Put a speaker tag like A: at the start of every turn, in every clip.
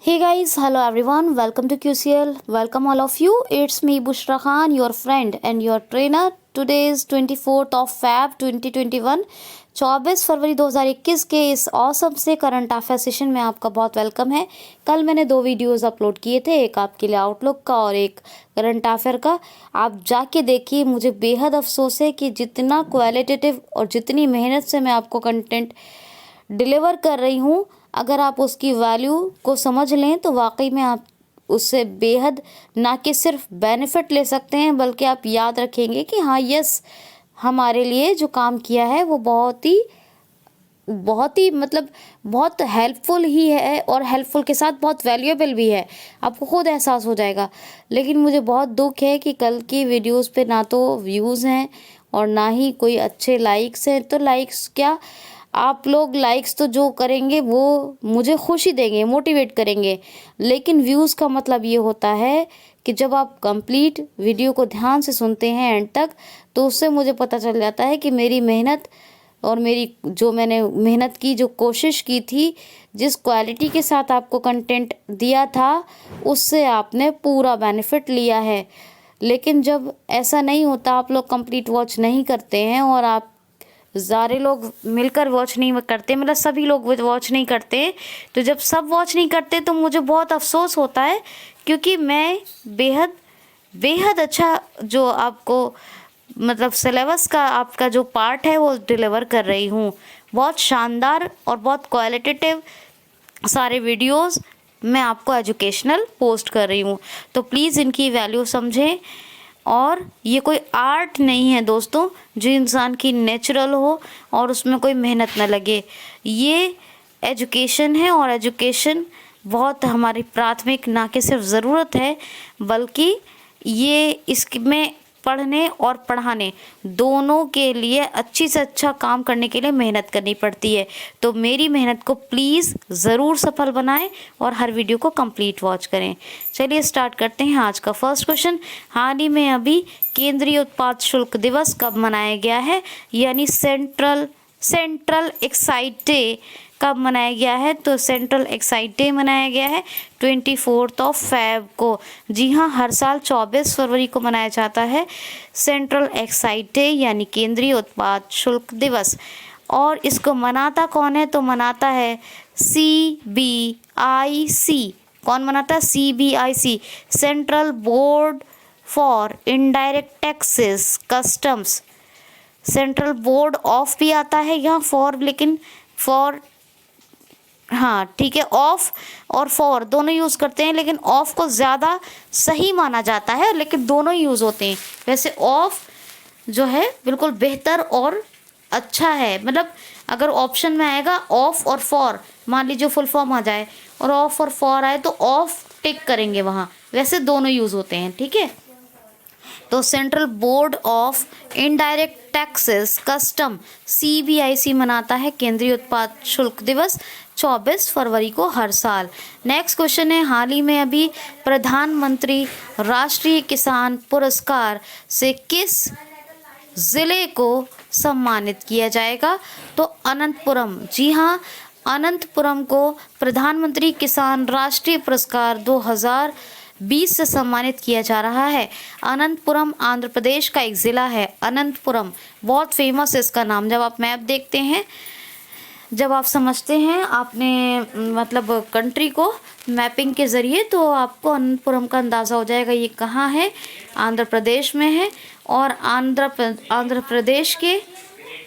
A: Hey guys, hello everyone, welcome to QCL. Welcome all of you. It's me Bushra Khan, your friend and your trainer. Today is 24th of Feb 2021. 24 फरवरी 2021 के इस awesome से current affair session में आपका बहुत welcome है। कल मैंने 2 videos upload किए थे, एक आपके लिए आउटलुक का और एक करंट अफेयर का। आप जाके देखिए। मुझे बेहद अफसोस है कि जितना क्वालिटेटिव और जितनी मेहनत से मैं आपको कंटेंट डिलीवर कर रही हूँ, अगर आप उसकी वैल्यू को समझ लें तो वाकई में आप उससे बेहद ना कि सिर्फ बेनिफिट ले सकते हैं, बल्कि आप याद रखेंगे कि हाँ यस, हमारे लिए जो काम किया है वो बहुत ही मतलब बहुत हेल्पफुल ही है और हेल्पफुल के साथ बहुत वैल्यूएबल भी है। आपको खुद एहसास हो जाएगा। लेकिन मुझे बहुत दुख है कि कल की वीडियोस पे ना तो व्यूज़ हैं और ना ही कोई अच्छे लाइक्स हैं। तो लाइक्स क्या, आप लोग लाइक्स तो जो करेंगे वो मुझे खुशी देंगे, मोटिवेट करेंगे, लेकिन व्यूज़ का मतलब ये होता है कि जब आप कंप्लीट वीडियो को ध्यान से सुनते हैं एंड तक, तो उससे मुझे पता चल जाता है कि मेरी मेहनत और मैंने मेहनत की, जो कोशिश की थी, जिस क्वालिटी के साथ आपको कंटेंट दिया था, उससे आपने पूरा बेनिफिट लिया है। लेकिन जब ऐसा नहीं होता, आप लोग कंप्लीट वॉच नहीं करते हैं और आप सारे लोग मिलकर वॉच नहीं करते, मतलब सभी लोग वॉच नहीं करते, तो जब सब वॉच नहीं करते तो मुझे बहुत अफसोस होता है, क्योंकि मैं बेहद बेहद अच्छा जो आपको मतलब सिलेबस का आपका जो पार्ट है वो डिलीवर कर रही हूँ। बहुत शानदार और बहुत क्वालिटेटिव सारे वीडियोस मैं आपको एजुकेशनल पोस्ट कर रही हूँ। तो प्लीज़ इनकी वैल्यू समझें। और ये कोई आर्ट नहीं है दोस्तों जो इंसान की नेचुरल हो और उसमें कोई मेहनत न लगे। ये एजुकेशन है और एजुकेशन बहुत हमारी प्राथमिक ना कि सिर्फ ज़रूरत है, बल्कि ये इसमें पढ़ने और पढ़ाने दोनों के लिए अच्छी से अच्छा काम करने के लिए मेहनत करनी पड़ती है। तो मेरी मेहनत को प्लीज़ ज़रूर सफल बनाएं और हर वीडियो को कंप्लीट वॉच करें। चलिए स्टार्ट करते हैं आज का फर्स्ट क्वेश्चन। हाल ही में अभी केंद्रीय उत्पाद शुल्क दिवस कब मनाया गया है, यानी सेंट्रल एक्साइज डे कब मनाया गया है? तो सेंट्रल एक्साइज डे मनाया गया है 24 ऑफ फेब को। जी हाँ, हर साल 24 फरवरी को मनाया जाता है सेंट्रल एक्साइज डे, यानी केंद्रीय उत्पाद शुल्क दिवस। और इसको मनाता कौन है? तो मनाता है CBIC। कौन मनाता है? CBIC, central board for indirect taxes customs. Central board of भी आता है यहाँ फॉर, लेकिन फॉर, हाँ ठीक है, ऑफ और फॉर दोनों यूज़ करते हैं, लेकिन ऑफ को ज़्यादा सही माना जाता है, लेकिन दोनों ही यूज़ होते हैं। वैसे ऑफ जो है बिल्कुल बेहतर और अच्छा है, मतलब अगर ऑप्शन में आएगा ऑफ और फॉर, मान लीजिए फुल फॉर्म आ जाए और ऑफ और फॉर आए तो ऑफ टिक करेंगे वहाँ, वैसे दोनों यूज़ होते हैं। ठीक है, तो central board of indirect taxes custom CBIC मनाता है केंद्रीय उत्पाद शुल्क दिवस 24 फरवरी को हर साल। नेक्स्ट क्वेश्चन है, हाल ही में अभी प्रधानमंत्री राष्ट्रीय किसान पुरस्कार से किस ज़िले को सम्मानित किया जाएगा? तो अनंतपुरम। जी हाँ, अनंतपुरम को प्रधानमंत्री किसान राष्ट्रीय पुरस्कार 2020 से सम्मानित किया जा रहा है। अनंतपुरम आंध्र प्रदेश का एक ज़िला है। अनंतपुरम बहुत फेमस है इसका नाम। जब आप मैप देखते हैं, जब आप समझते हैं आपने मतलब कंट्री को मैपिंग के ज़रिए, तो आपको अनंतपुरम का अंदाज़ा हो जाएगा ये कहाँ है। आंध्र प्रदेश में है। और आंध्र प्रदेश के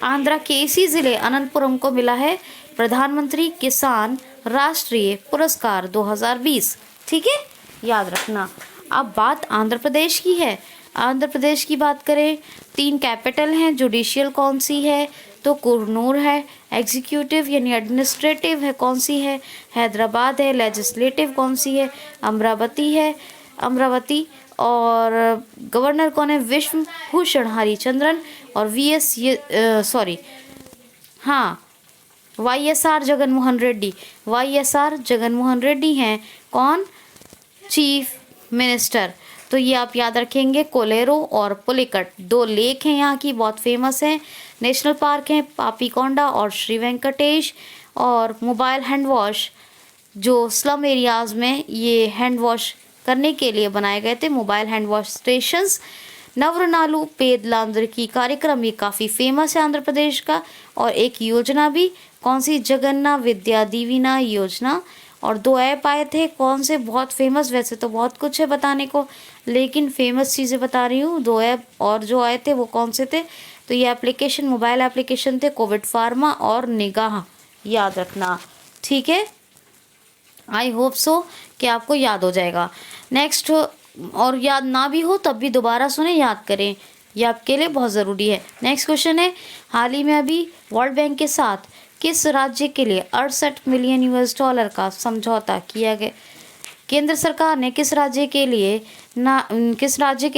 A: आंध्रा के इसी ज़िले अनंतपुरम को मिला है प्रधानमंत्री किसान राष्ट्रीय पुरस्कार 2020। ठीक है, याद रखना। अब बात आंध्र प्रदेश की है। आंध्र प्रदेश की बात करें, 3 कैपिटल हैं। जुडिशियल कौन सी है? तो कुरनूल है। एग्जीक्यूटिव यानी एडमिनिस्ट्रेटिव है, कौन सी है? हैदराबाद है। लेजिस्लेटिव कौन सी है? अमरावती है, अमरावती। और गवर्नर कौन है? विश्वभूषण हरिचंद्रन। और YSR जगनमोहन रेड्डी। YSR जगनमोहन रेड्डी हैं कौन? Chief minister. तो ये आप याद रखेंगे। कोलेरो और पुलिकट 2 लेक हैं यहाँ की, बहुत फेमस हैं। नेशनल पार्क हैं पापीकोंडा और श्री वेंकटेश। और मोबाइल हैंड वॉश जो स्लम एरियाज़ में ये हैंड वॉश करने के लिए बनाए गए थे मोबाइल हैंड वॉश स्टेशंस। नवरनालू पेदलांद्रिकी कार्यक्रम, ये काफ़ी फेमस है आंध्र प्रदेश का। और एक योजना भी, कौन सी, जगन्ना विद्या दीविना योजना। और 2 ऐप आए थे, कौन से, बहुत फेमस, वैसे तो बहुत कुछ है बताने को, लेकिन फेमस चीज़ें बता रही हूँ। 2 ऐप और जो आए थे वो कौन से थे, तो ये एप्लीकेशन, मोबाइल एप्लीकेशन थे, कोविड फार्मा और निगाह, याद रखना, ठीक है। आई होप सो कि आपको याद हो जाएगा। नेक्स्ट, और याद ना भी हो तब भी दोबारा सुने, याद करें, ये आपके लिए बहुत ज़रूरी है। नेक्स्ट क्वेश्चन है, हाल ही में अभी वर्ल्ड बैंक के साथ किस राज्य के लिए 68 मिलियन US डॉलर का समझौता किया गया। केंद्र सरकार ने किस राज्य के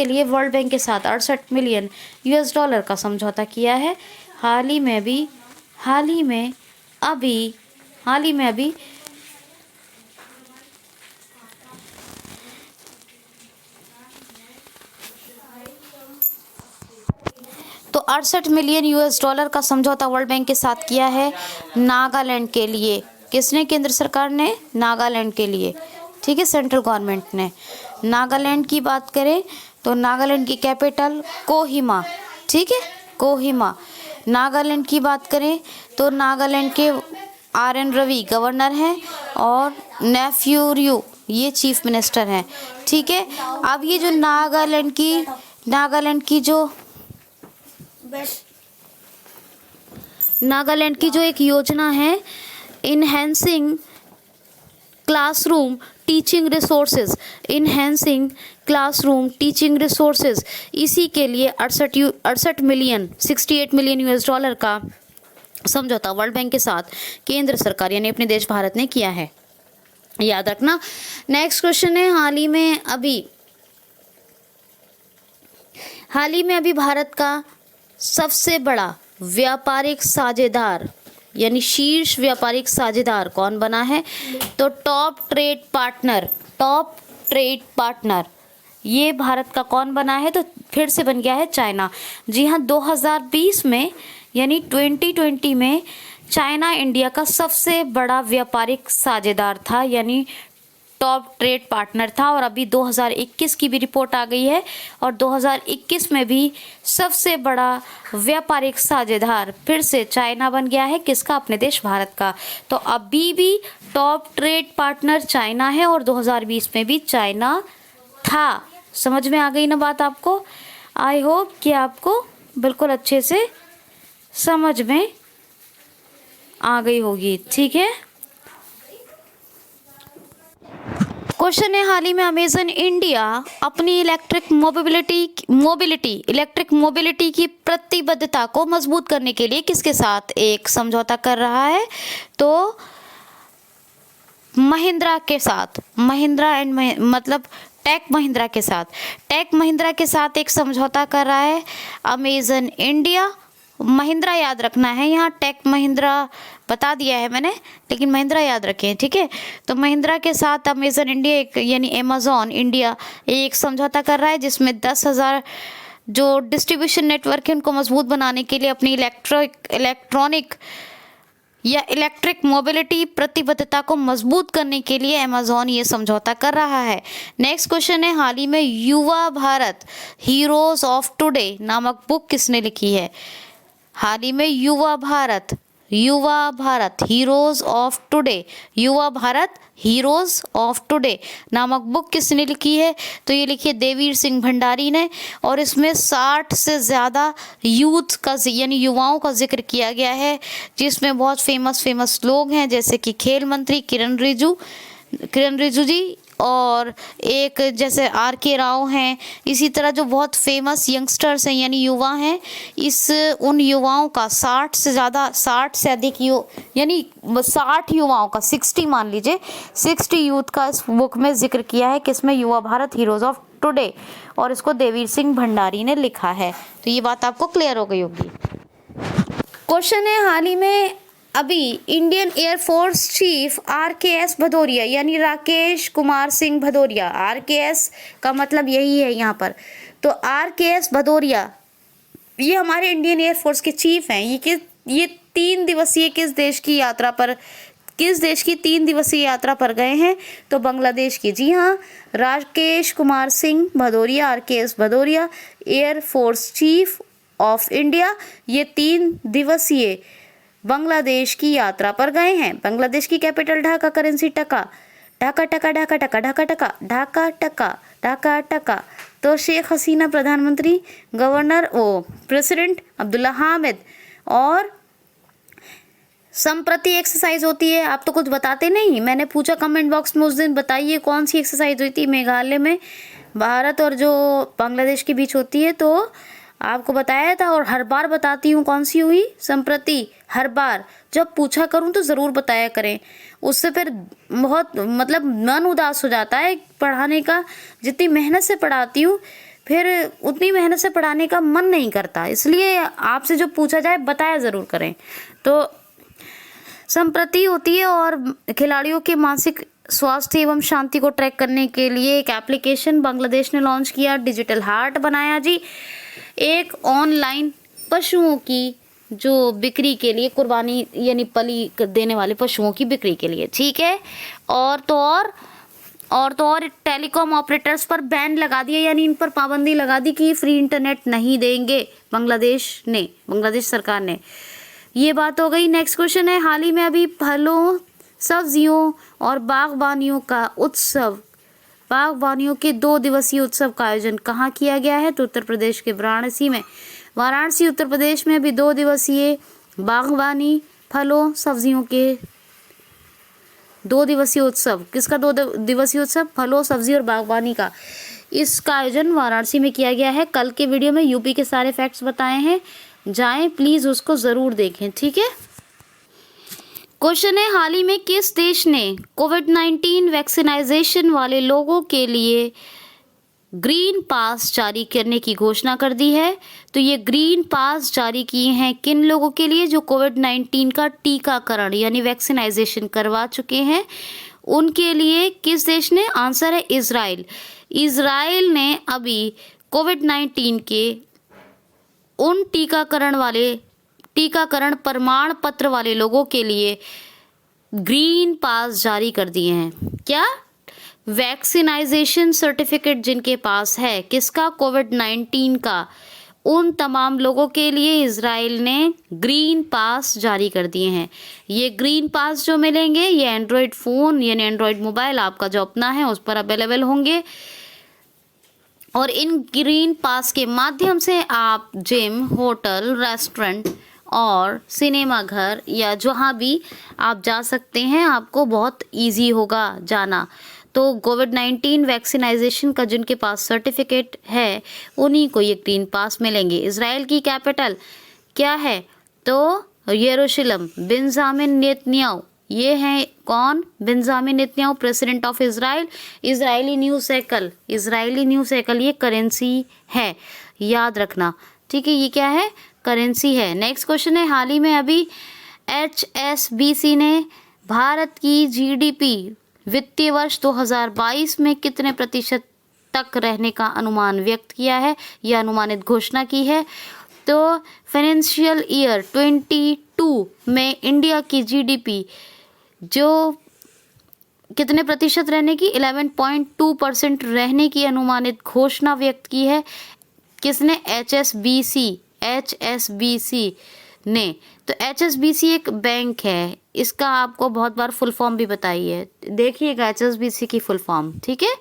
A: लिए वर्ल्ड बैंक के साथ 68 मिलियन US डॉलर का समझौता किया है। हाल ही में अभी तो 68 मिलियन US डॉलर का समझौता वर्ल्ड बैंक के साथ किया है नागालैंड के लिए। किसने, केंद्र सरकार ने, नागालैंड के लिए, ठीक है, सेंट्रल गवर्नमेंट ने। नागालैंड की बात करें तो नागालैंड की कैपिटल कोहिमा, ठीक है, कोहिमा। नागालैंड की बात करें तो नागालैंड के RN रवि गवर्नर हैं और नेफ्यूरियो ये चीफ मिनिस्टर हैं, ठीक है। अब ये जो नागालैंड की जो एक योजना है, इनहेंसिंग क्लासरूम टीचिंग रिसोर्सेज, इसी के लिए 68 मिलियन 68 मिलियन US डॉलर का समझौता वर्ल्ड बैंक के साथ केंद्र सरकार यानी अपने देश भारत ने किया है, याद रखना। नेक्स्ट क्वेश्चन है, हाल ही में अभी भारत का सबसे बड़ा व्यापारिक साझेदार यानी शीर्ष व्यापारिक साझेदार कौन बना है, तो टॉप ट्रेड पार्टनर ये भारत का कौन बना है, तो फिर से बन गया है चाइना। जी हाँ, 2020 में यानी 2020 में चाइना इंडिया का सबसे बड़ा व्यापारिक साझेदार था यानी टॉप ट्रेड पार्टनर था। और अभी 2021 की भी रिपोर्ट आ गई है और 2021 में भी सबसे बड़ा व्यापारिक साझेदार फिर से चाइना बन गया है, किसका, अपने देश भारत का। तो अभी भी टॉप ट्रेड पार्टनर चाइना है और 2020 में भी चाइना था। समझ में आ गई ना बात आपको। आई होप कि आपको बिल्कुल अच्छे से समझ में आ गई होगी, ठीक है। क्वेश्चन है, हाल ही में अमेजन इंडिया अपनी इलेक्ट्रिक मोबिलिटी की प्रतिबद्धता को मजबूत करने के लिए किसके साथ एक समझौता कर रहा है, तो महिंद्रा के साथ, टेक महिंद्रा के साथ एक समझौता कर रहा है अमेजन इंडिया। महिंद्रा याद रखना है, यहाँ टेक महिंद्रा बता दिया है मैंने, लेकिन महिंद्रा याद रखें, ठीक है। तो महिंद्रा के साथ अमेजन इंडिया यानी अमेजॉन इंडिया एक समझौता कर रहा है जिसमें 10,000 जो डिस्ट्रीब्यूशन नेटवर्क है उनको मजबूत बनाने के लिए अपनी इलेक्ट्रिक मोबिलिटी प्रतिबद्धता को मजबूत करने के लिए अमेजॉन ये समझौता कर रहा है। नेक्स्ट क्वेश्चन है, हाल ही में युवा भारत हीरोज ऑफ टुडे नामक बुक किसने लिखी है। हाल ही में युवा भारत हीरोज ऑफ टुडे नामक बुक किसने लिखी है, तो ये लिखी है देवीर सिंह भंडारी ने। और इसमें 60 से ज़्यादा यूथ का यानी युवाओं का जिक्र किया गया है, जिसमें बहुत फेमस लोग हैं जैसे कि खेल मंत्री किरण रिजिजू जी, और एक जैसे RK राव हैं। इसी तरह जो बहुत फेमस यंगस्टर्स हैं यानी युवा हैं, उन युवाओं का 60 से अधिक यानी 60 युवाओं का 60 मान लीजिए 60 यूथ का इस बुक में जिक्र किया है, किसमें, युवा भारत हीरोज ऑफ टुडे, और इसको देवीर सिंह भंडारी ने लिखा है। तो ये बात आपको क्लियर हो गई होगी। क्वेश्चन है, हाल ही में अभी Indian air force chief RKS Bhadauria यानी राकेश कुमार सिंह भदौरिया, RKS का मतलब यही है यहाँ पर, तो RKS भदौरिया ये हमारे इंडियन एयरफोर्स के चीफ हैं। ये 3 दिवसीय किस देश की यात्रा पर किस देश की 3 दिवसीय यात्रा पर गए हैं? तो बांग्लादेश की। जी हाँ, Rakesh Kumar Singh Bhadauria, RKS Bhadauria, air force chief of India, ये 3 दिवसीय बांग्लादेश की यात्रा पर गए हैं। बांग्लादेश की कैपिटल ढाका, करेंसी टका, ढाका टका ढाका टका ढाका टका ढाका टका ढाका टका। तो शेख हसीना प्रधानमंत्री, गवर्नर प्रेसिडेंट अब्दुल्ला हामिद। और संप्रति एक्सरसाइज होती है, आप तो कुछ बताते नहीं। मैंने पूछा कमेंट बॉक्स में उस दिन, बताइए कौन सी एक्सरसाइज हुई थी मेघालय में भारत और जो बांग्लादेश के बीच होती है, तो आपको बताया था। और हर बार बताती हूँ कौन सी हुई संप्रति, हर बार जब पूछा करूँ तो ज़रूर बताया करें, उससे फिर बहुत मतलब मन उदास हो जाता है पढ़ाने का। जितनी मेहनत से पढ़ाती हूँ फिर उतनी मेहनत से पढ़ाने का मन नहीं करता, इसलिए आपसे जो पूछा जाए बताया ज़रूर करें। तो संप्रति होती है। और खिलाड़ियों के मानसिक स्वास्थ्य एवं शांति को ट्रैक करने के लिए एक एप्लीकेशन बांग्लादेश ने लॉन्च किया, डिजिटल हार्ट बनाया जी। एक ऑनलाइन पशुओं की जो बिक्री के लिए, कुर्बानी यानी बलि देने वाले पशुओं की बिक्री के लिए, ठीक है। और टेलीकॉम ऑपरेटर्स पर बैन लगा दिया, यानी इन पर पाबंदी लगा दी कि फ्री इंटरनेट नहीं देंगे बांग्लादेश सरकार ने। ये बात हो गई। नेक्स्ट क्वेश्चन है, हाल ही में अभी फलों, सब्जियों और बागवानियों के 2 दिवसीय उत्सव का आयोजन कहाँ किया गया है? तो उत्तर प्रदेश के वाराणसी में। वाराणसी उत्तर प्रदेश में अभी 2 दिवसीय बागवानी, फलों, सब्जियों के 2 दिवसीय उत्सव, किसका 2 दिवसीय उत्सव? फलों, सब्जी और बागवानी का। इसका आयोजन वाराणसी में किया गया है। कल के वीडियो में यूपी के सारे फैक्ट्स बताए हैं, जाएं प्लीज उसको जरूर देखें, ठीक है। क्वेश्चन है, हाल ही में किस देश ने कोविड-19 वैक्सीनाइजेशन वाले लोगों के लिए ग्रीन पास जारी करने की घोषणा कर दी है? तो ये ग्रीन पास जारी किए हैं किन लोगों के लिए? जो कोविड-19 का टीकाकरण यानी वैक्सीनाइजेशन करवा चुके हैं, उनके लिए। किस देश ने? आंसर है इजराइल। इजराइल ने अभी कोविड-19 के उन टीकाकरण प्रमाण पत्र वाले लोगों के लिए ग्रीन पास जारी कर दिए हैं। क्या? वैक्सीनाइजेशन सर्टिफिकेट जिनके पास है, किसका? कोविड-19 का, उन तमाम लोगों के लिए इजराइल ने ग्रीन पास जारी कर दिए हैं। ये ग्रीन पास जो मिलेंगे, ये एंड्रॉयड फ़ोन यानी एंड्रॉयड मोबाइल आपका जो अपना है उस पर अवेलेबल होंगे। और इन ग्रीन पास के माध्यम से आप जिम, होटल, रेस्टोरेंट और सिनेमा घर या जहाँ भी आप जा सकते हैं, आपको बहुत इजी होगा जाना। तो कोविड-19 वैक्सीनाइजेशन का जिनके पास सर्टिफिकेट है उन्हीं को ये ग्रीन पास मिलेंगे। इजराइल की कैपिटल क्या है? तो यरूशलेम। बेंजामिन नेतन्याहू, ये हैं कौन? Benjamin Netanyahu, president of Israel. Israeli news cycle ये करेंसी है, याद रखना, ठीक है। ये क्या है? करेंसी है। नेक्स्ट क्वेश्चन है, हाल ही में अभी HSBC ने भारत की GDP वित्तीय वर्ष 2022 में कितने प्रतिशत तक रहने का अनुमान व्यक्त किया है या अनुमानित घोषणा की है? तो फाइनेंशियल ईयर 22 में इंडिया की GDP जो कितने प्रतिशत रहने की? 11.2% रहने की अनुमानित घोषणा व्यक्त की है। किसने? HSBC ने। तो HSBC एक बैंक है, इसका आपको बहुत बार फुल फॉर्म भी बताई है, देखिएगा HSBC की फुल फॉर्म, ठीक है।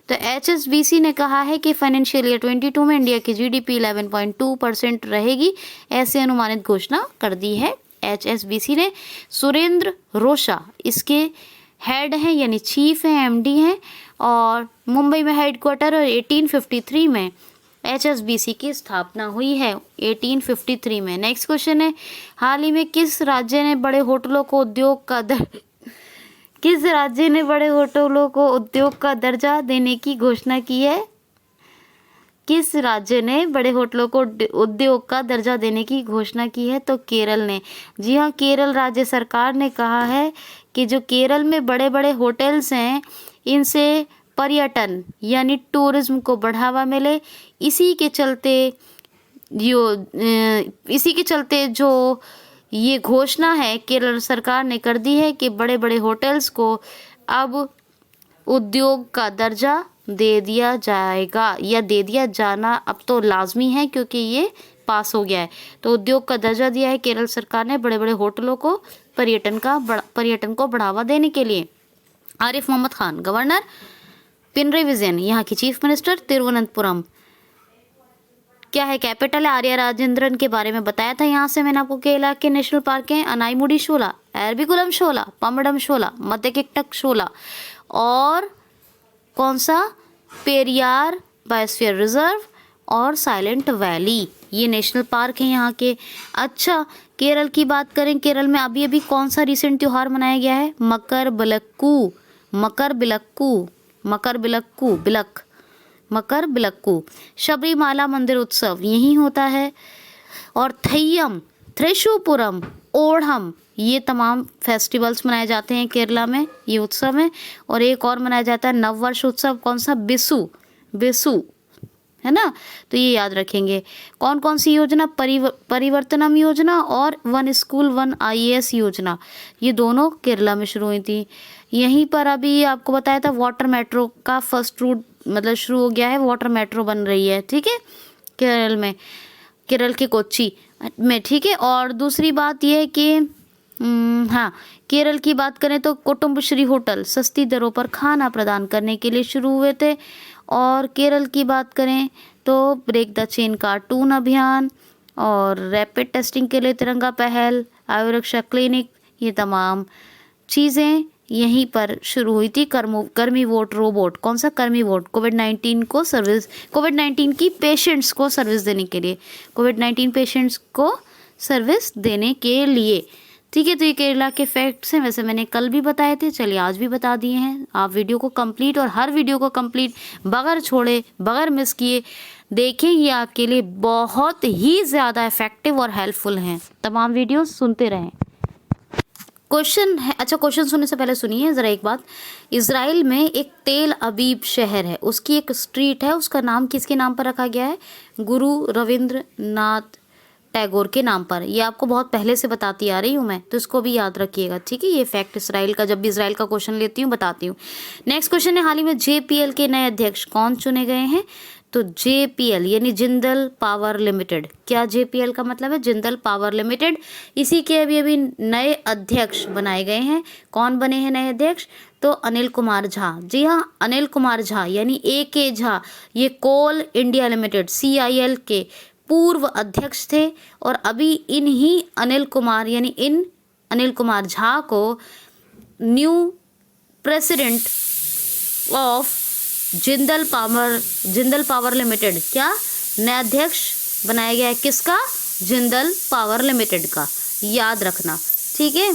A: तो HSBC ने कहा है कि फाइनेंशियल ईयर 22 में इंडिया की GDP 11.2% रहेगी, ऐसे अनुमानित घोषणा कर दी है HSBC ने। सुरेंद्र रोशा इसके हेड हैं यानी चीफ हैं, MD हैं, और मुंबई में हेडक्वार्टर। और 1853 में HSBC की स्थापना हुई है, 1853 में। नेक्स्ट क्वेश्चन है, हाल ही में किस राज्य ने बड़े होटलों को उद्योग का दर्जा देने की घोषणा की है? किस राज्य ने बड़े होटलों को उद्योग का दर्जा देने की घोषणा की है? तो केरल ने। जी हाँ, केरल राज्य सरकार ने कहा है कि जो केरल में बड़े बड़े होटल्स हैं, इनसे पर्यटन यानी टूरिज्म को बढ़ावा मिले। इसी के चलते जो ये घोषणा है केरल सरकार ने कर दी है कि बड़े बड़े होटल्स को अब उद्योग का दर्जा दे दिया जाएगा, या दे दिया जाना अब तो लाजमी है क्योंकि ये पास हो गया है। तो उद्योग का दर्जा दिया है केरल सरकार ने बड़े बड़े होटलों को पर्यटन को बढ़ावा देने के लिए। आरिफ मोहम्मद खान गवर्नर, पिनरई विजयन यहाँ की चीफ मिनिस्टर, तिरुवनंतपुरम क्या है कैपिटल है। आर्या राजेंद्रन के बारे में बताया था यहाँ से मैंने आपको। केरला के नेशनल पार्क हैं अनाईमुडी शोला, एरविकुलम शोला, पम्बडम शोला, मध्यकिटक शोला और कौन सा पेरियार बायोस्फीयर रिजर्व और साइलेंट वैली, ये नेशनल पार्क हैं यहाँ के। अच्छा, केरल की बात करें, केरल में अभी अभी कौन सा रिसेंट त्योहार मनाया गया है? मकर बिलक्कू। शबरीमाला मंदिर उत्सव यही होता है। और थय्यम, थ्रेशुपुरम, ओणम, ये तमाम फेस्टिवल्स मनाए जाते हैं केरला में, ये उत्सव है। और एक और मनाया जाता है नववर्ष उत्सव, कौन सा? बिसु है ना। तो ये याद रखेंगे। कौन कौन सी योजना? परिवर्तनम योजना और वन स्कूल वन IAS योजना, ये दोनों केरला में शुरू हुई थी। यहीं पर अभी आपको बताया था वाटर मेट्रो का फर्स्ट रूट मतलब शुरू हो गया है, वाटर मेट्रो बन रही है, ठीक है, केरल में, केरल के कोच्चि में, ठीक है। और दूसरी बात यह है कि हाँ, केरल की बात करें तो कुटुम्बश्री होटल सस्ती दरों पर खाना प्रदान करने के लिए शुरू हुए थे। और केरल की बात करें तो ब्रेक द चेन कार्टून अभियान और रैपिड टेस्टिंग के लिए तिरंगा पहल, आयुरक्षा क्लिनिक, ये तमाम चीज़ें यहीं पर शुरू हुई थी। कर्मी वोट रोबोट, कौन सा? कर्मी वोट, कोविड-19 की पेशेंट्स को सर्विस देने के लिए, कोविड-19 पेशेंट्स को सर्विस देने के लिए, ठीक है। तो ये केरला के फैक्ट्स हैं, वैसे मैंने कल भी बताए थे, चलिए आज भी बता दिए हैं। आप वीडियो को कंप्लीट और हर वीडियो को कंप्लीट बगैर छोड़े, बगैर मिस किए देखें, ये आपके लिए बहुत ही ज़्यादा इफेक्टिव और हेल्पफुल हैं। तमाम वीडियो सुनते रहें। क्वेश्चन है, अच्छा क्वेश्चन सुनने से पहले सुनिए ज़रा एक बात। इज़राइल में एक तेल अबीब शहर है, उसकी एक स्ट्रीट है, उसका नाम किसके नाम पर रखा गया है? गुरु रविंद्रनाथ टैगोर के नाम पर। ये आपको बहुत पहले से बताती आ रही हूँ मैं, तो इसको भी याद रखिएगा, ठीक है। ये फैक्ट इसराइल का, जब भी इसराइल का क्वेश्चन लेती हूँ बताती हूँ। नेक्स्ट क्वेश्चन है, हाल ही में JPL के नए अध्यक्ष कौन चुने गए हैं? तो JPL यानी जिंदल पावर लिमिटेड, क्या JPL का मतलब है? जिंदल पावर लिमिटेड, इसी के अभी नए अध्यक्ष बनाए गए हैं। कौन बने हैं नए अध्यक्ष? तो अनिल कुमार झा, जी हाँ, अनिल कुमार झा यानी AK झा, ये कोल इंडिया लिमिटेड CIL के पूर्व अध्यक्ष थे। और अभी इन्हीं अनिल कुमार झा को new president of Jindal power limited, क्या नया अध्यक्ष बनाया गया है? किसका? जिंदल पावर लिमिटेड का, याद रखना, ठीक है,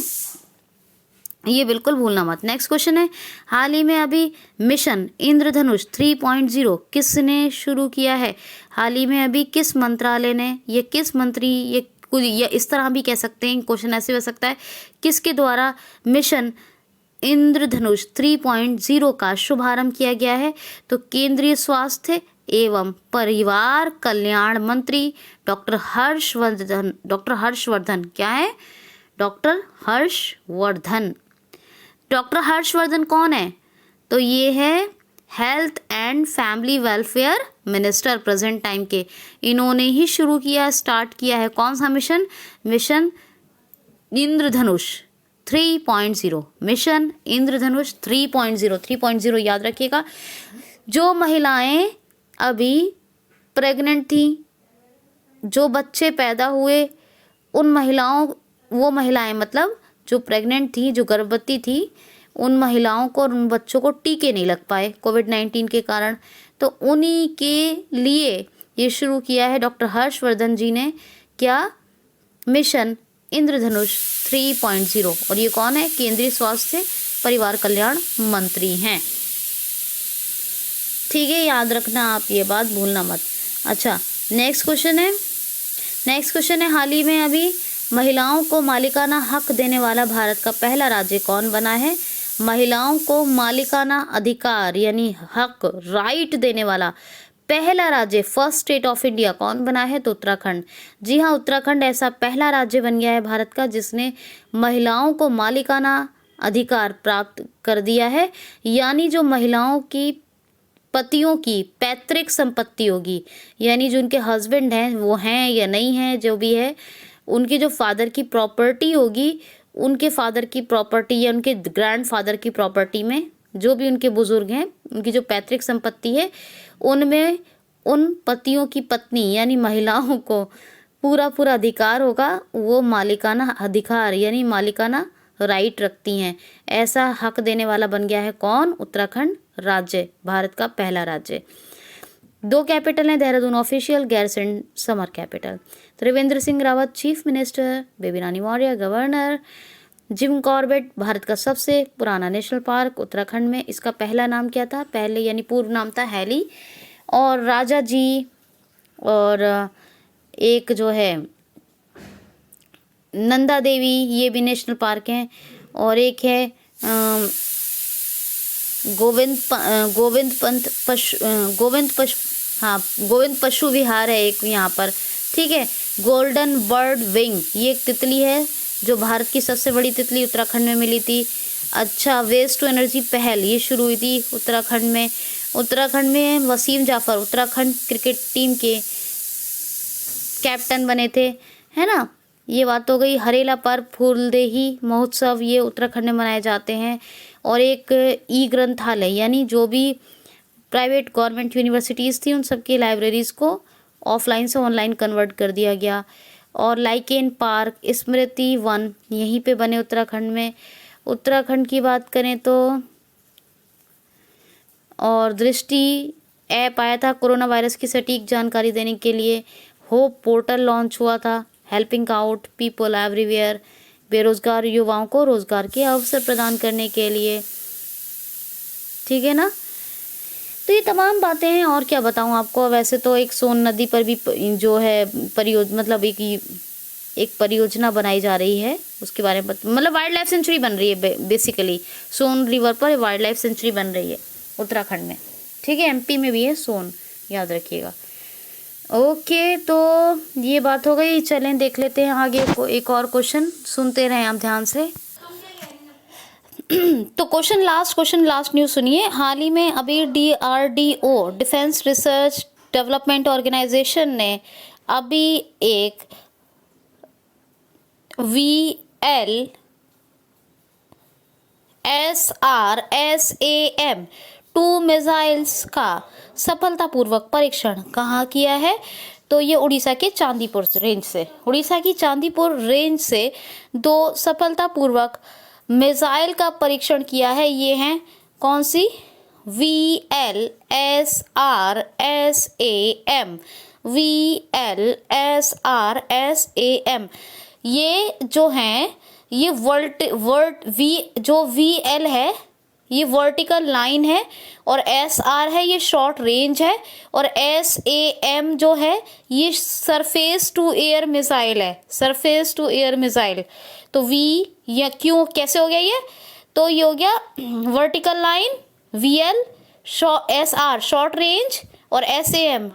A: ये बिल्कुल भूलना मत। नेक्स्ट क्वेश्चन है, हाल ही में अभी मिशन इंद्रधनुष 3.0 किसने शुरू किया है? हाल ही में अभी किस मंत्रालय ने, ये किस मंत्री, ये इस तरह भी कह सकते हैं, क्वेश्चन ऐसे हो सकता है, किसके द्वारा मिशन इंद्रधनुष 3.0 का शुभारंभ किया गया है? तो केंद्रीय स्वास्थ्य एवं परिवार कल्याण मंत्री डॉक्टर हर्षवर्धन, क्या है? डॉक्टर हर्षवर्धन कौन है? तो ये है health and family welfare minister present time के। इन्होंने ही शुरू किया, स्टार्ट किया है कौन सा मिशन? मिशन इंद्रधनुष 3.0, मिशन इंद्रधनुष 3.0 याद रखिएगा। जो महिलाएं अभी प्रेग्नेंट थी, जो बच्चे पैदा हुए, उन महिलाओं, वो महिलाएं मतलब जो प्रेग्नेंट थी, जो गर्भवती थी, उन महिलाओं को और उन बच्चों को टीके नहीं लग पाए कोविड-19 के कारण, तो उन्हीं के लिए ये शुरू किया है डॉक्टर हर्षवर्धन जी ने, क्या? मिशन इंद्रधनुष 3.0। और ये कौन है? केंद्रीय स्वास्थ्य परिवार कल्याण मंत्री हैं, ठीक है, याद रखना आप, ये बात भूलना मत। अच्छा, नेक्स्ट क्वेश्चन है, हाल ही में अभी महिलाओं को मालिकाना हक देने वाला भारत का पहला राज्य कौन बना है? महिलाओं को मालिकाना अधिकार यानी हक, राइट देने वाला पहला राज्य फर्स्ट स्टेट ऑफ इंडिया कौन बना है? तो उत्तराखंड। जी हाँ, उत्तराखंड ऐसा पहला राज्य बन गया है भारत का जिसने महिलाओं को मालिकाना अधिकार प्राप्त कर दिया है। यानी जो महिलाओं की पतियों की पैतृक संपत्ति होगी, यानी जो उनके हस्बैंड हैं वो हैं या नहीं हैं, जो भी है, उनकी जो फादर की प्रॉपर्टी होगी, उनके फादर की प्रॉपर्टी या उनके ग्रैंडफादर की प्रॉपर्टी में जो भी उनके बुजुर्ग हैं, उनकी जो पैतृक संपत्ति है, उनमें उन पतियों की पत्नी यानी महिलाओं को पूरा पूरा अधिकार होगा। वो मालिकाना अधिकार यानी मालिकाना राइट रखती हैं। ऐसा हक देने वाला बन गया है कौन? उत्तराखंड राज्य, भारत का पहला राज्य। 2 कैपिटल हैं, Dehradun official, Gairsain summer capital. Trivendra Singh Rawat chief minister, Baby Rani Maurya governor, Jim Corbett Bharat का सबसे पुराना नेशनल पार्क उत्तराखंड में। इसका पहला नाम क्या था? पहले यानी पूर्व नाम था हैली। और राजा जी, और एक जो है नंदा देवी, ये भी नेशनल पार्क हैं। और एक है गोविंद पशु विहार है एक यहाँ पर, ठीक है। गोल्डन बर्ड विंग, ये एक तितली है जो भारत की सबसे बड़ी तितली उत्तराखंड में मिली थी। अच्छा, वेस्ट टू एनर्जी पहल ये शुरू हुई थी उत्तराखंड में। उत्तराखंड में वसीम जाफर उत्तराखंड क्रिकेट टीम के कैप्टन बने थे, है ना। ये बात हो गई। हरेला पर्व, फूलदेही महोत्सव, ये उत्तराखंड में मनाए जाते हैं। और एक ई ग्रंथालय यानी जो भी प्राइवेट गवर्नमेंट यूनिवर्सिटीज़ थी उन सबकी लाइब्रेरीज़ को ऑफलाइन से ऑनलाइन कन्वर्ट कर दिया गया। और लाइकेन पार्क, स्मृति वन यहीं पे बने उत्तराखंड में। उत्तराखंड की बात करें तो और दृष्टि ऐप आया था कोरोना वायरस की सटीक जानकारी देने के लिए। होप पोर्टल लॉन्च हुआ था, हेल्पिंग आउट पीपल एवरीवेयर, बेरोजगार युवाओं को रोजगार के अवसर प्रदान करने के लिए, ठीक है ना। तो ये तमाम बातें हैं, और क्या बताऊं आपको। वैसे तो एक सोन नदी पर भी जो है मतलब एक परियोजना बनाई जा रही है, उसके बारे में मतलब वाइल्ड लाइफ सेंचुरी बन रही है। बेसिकली सोन रिवर पर वाइल्ड लाइफ सेंचुरी बन रही है उत्तराखंड में, ठीक है। एमपी में भी है सोन, याद रखिएगा। ओके, तो ये बात हो गई। चलें देख लेते हैं आगे को एक और क्वेश्चन, सुनते रहें आप ध्यान से। तो क्वेश्चन लास्ट न्यूज़ सुनिए। हाल ही में अभी DRDO defence research development organisation ने अभी एक VLSRSAM-2 मिसाइल्स का सफलतापूर्वक परीक्षण कहाँ किया है? तो ये उड़ीसा के चांदीपुर रेंज से, उड़ीसा की चांदीपुर रेंज से 2 सफलतापूर्वक मिसाइल का परीक्षण किया है। ये हैं कौन सी? VLSRSAM। ये जो हैं ये VL है ये वर्टिकल लाइन है, और SR है ये शॉर्ट रेंज है, और SAM जो है ये सरफेस टू एयर मिसाइल है, सरफेस टू एयर मिसाइल। तो V या क्यों कैसे हो गया ये? तो ये हो गया vertical line, VL, SR short range, और SAM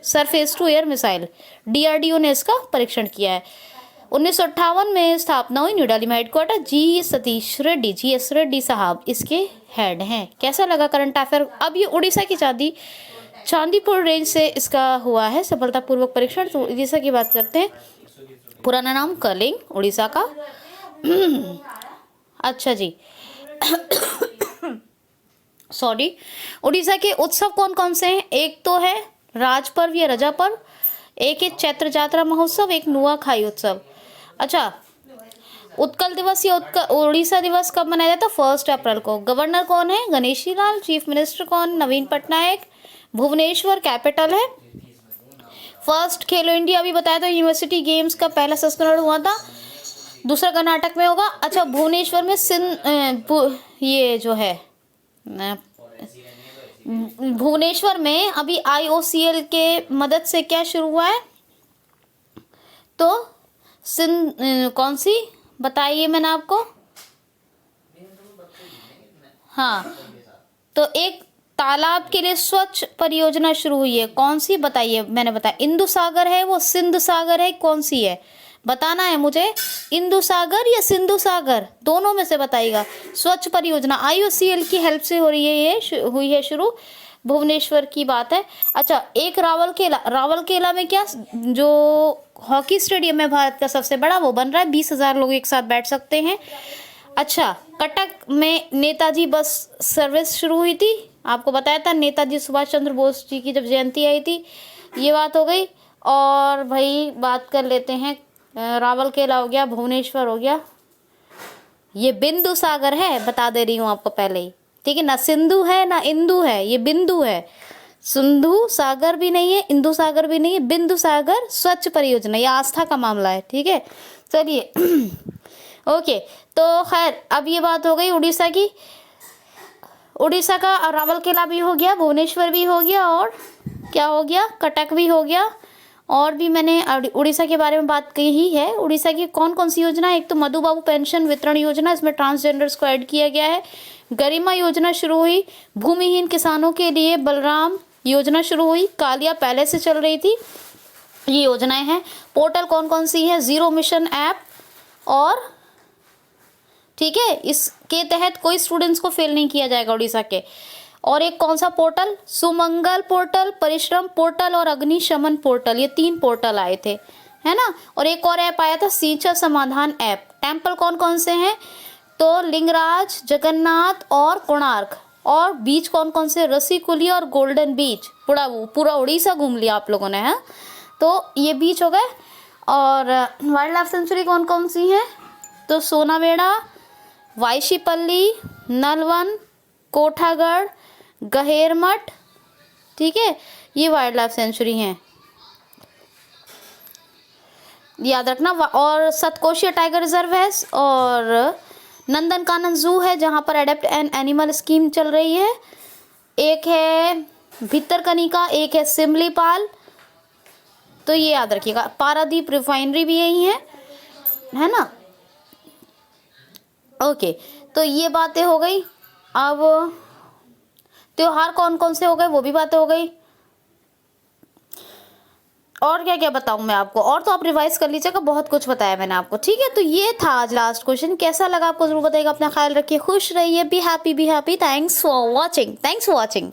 A: surface to air missile. DRDO ने इसका परीक्षण किया है। 1958 में स्थापना हुई, न्यू दिल्ली में हेडक्वार्टर। GS रेड्डी साहब इसके हेड हैं। कैसा लगा करंट अफेयर? अब ये उड़ीसा की चांदीपुर रेंज से इसका हुआ है सफलतापूर्वक परीक्षण। तो उड़ीसा की बात करते हैं। पुराना नाम कलिंग, उड़ीसा का। अच्छा जी सॉरी। उड़ीसा के उत्सव कौन कौन से हैं? एक तो है राज पर्व या रजा पर्व, एक है चैत्र जात्रा महोत्सव, एक नुआखाई उत्सव। अच्छा, उत्कल दिवस या उड़ीसा दिवस कब मनाया जाता है? 1 अप्रैल को। गवर्नर कौन है? गणेशी लाल। चीफ मिनिस्टर कौन? नवीन पटनायक। भुवनेश्वर कैपिटल है। फर्स्ट खेलो इंडिया अभी बताया था, यूनिवर्सिटी गेम्स का पहला संस्करण हुआ था, दूसरा कर्नाटक में होगा। अच्छा, भुवनेश्वर में ये जो है भुवनेश्वर में अभी IOCL के मदद से क्या शुरू हुआ है? तो कौन सी बताइए मैंने आपको? हाँ, तो एक तालाब के लिए स्वच्छ परियोजना शुरू हुई है, कौन सी बताइए। मैंने बताया इंदु सागर है, वो सिंधु सागर है, कौन सी है बताना है मुझे। इंदु सागर या सिंधु सागर, दोनों में से बताइएगा। स्वच्छ परियोजना IOCL की हेल्प से हो रही है, ये हुई है शुरू, भुवनेश्वर की बात है। अच्छा, एक रावलकेला में क्या, जो हॉकी स्टेडियम है भारत का सबसे बड़ा, वो बन रहा है, 20,000 लोग एक साथ बैठ सकते हैं। अच्छा, कटक में नेताजी बस सर्विस शुरू हुई थी, आपको बताया था, नेताजी सुभाष चंद्र बोस जी की जब जयंती आई थी, ये बात हो गई। और भाई बात कर लेते हैं, रावलकेला हो गया, भुवनेश्वर हो गया, ये बिंदु सागर है, बता दे रही हूँ आपको पहले ही, ठीक है ना। सिंधु है ना इंदु है, ये बिंदु है, सिंधु सागर भी नहीं है, इंदु सागर भी नहीं है, बिंदु सागर स्वच्छ परियोजना, ये आस्था का मामला है, ठीक है। चलिए ओके, तो खैर अब ये बात हो गई उड़ीसा की। उड़ीसा का रावलकेला भी हो गया, भुवनेश्वर भी हो गया, और क्या हो गया, कटक भी हो गया। और भी मैंने उड़ीसा के बारे में बात की ही है। उड़ीसा की कौन कौन सी योजना है, एक तो मधुबाबू पेंशन वितरण योजना, इसमें ट्रांसजेंडर्स को ऐड किया गया है। गरिमा योजना शुरू हुई, भूमिहीन किसानों के लिए बलराम योजना शुरू हुई, कालिया पहले से चल रही थी, ये योजनाएं हैं। पोर्टल कौन कौन सी है, जीरो मिशन ऐप, और ठीक है, इसके तहत कोई स्टूडेंट्स को फेल नहीं किया जाएगा उड़ीसा के। और एक कौन सा पोर्टल, सुमंगल पोर्टल, परिश्रम पोर्टल और अग्निशमन पोर्टल, ये 3 पोर्टल आए थे, है ना। और एक और ऐप आया था, सिंचा समाधान ऐप। टेम्पल कौन कौन से हैं, तो लिंगराज, जगन्नाथ और कोणार्क। और बीच कौन कौन से, रसिकुली और गोल्डन बीच। पूरा उड़ीसा घूम लिया आप लोगों ने, है, तो ये बीच हो गए। और वाइल्ड लाइफ सेंचुरी कौन कौन सी हैं, तो सोनावेड़ा, वाइशीपल्ली, नलवन, कोठागढ़, गहेरमठ, ठीक है, ये वाइल्ड लाइफ सेंचुरी हैं, याद रखना। और सतकोशिया टाइगर रिजर्व है, और नंदनकानन जू है जहाँ पर एडेप्ट एन एनिमल स्कीम चल रही है। एक है भितरकनिका, एक है सिमलीपाल, तो ये याद रखिएगा। पारादीप रिफाइनरी भी यही है ना। ओके, तो ये बातें हो गई। अब त्योहार कौन कौन से हो गए, वो भी बातें हो गई। और क्या क्या बताऊं मैं आपको, और तो आप रिवाइज कर लीजिएगा, बहुत कुछ बताया मैंने आपको, ठीक है। तो ये था आज लास्ट क्वेश्चन, कैसा लगा आपको जरूर बताइएगा। अपना ख्याल रखिए, खुश रहिए, be happy, thanks for watching.